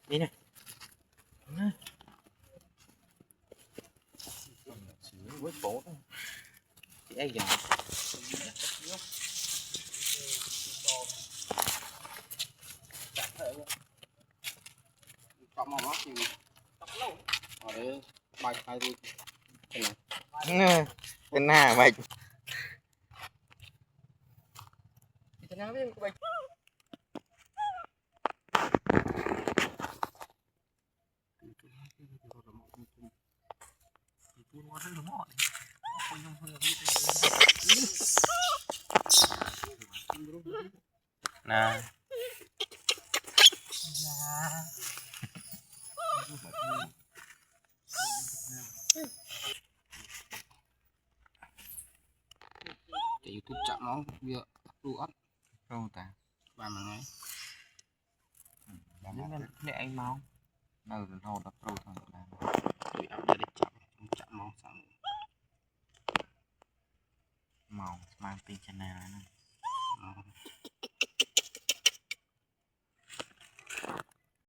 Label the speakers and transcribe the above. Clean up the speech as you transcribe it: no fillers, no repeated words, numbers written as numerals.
Speaker 1: đi nè với bộ chị ấy dòng
Speaker 2: Cọng mỏng thì ở đây bài hai đi
Speaker 1: tên nào vậy
Speaker 2: thế nào biết bài
Speaker 1: nè
Speaker 2: để YouTube chạm nó việc đủ ắt
Speaker 1: không ta
Speaker 2: và mà ngay
Speaker 1: để anh mau đâu rồi đâu đó đâu thằng làm
Speaker 2: để áp để chạm chạm mong sáng
Speaker 1: màu mang pin channel này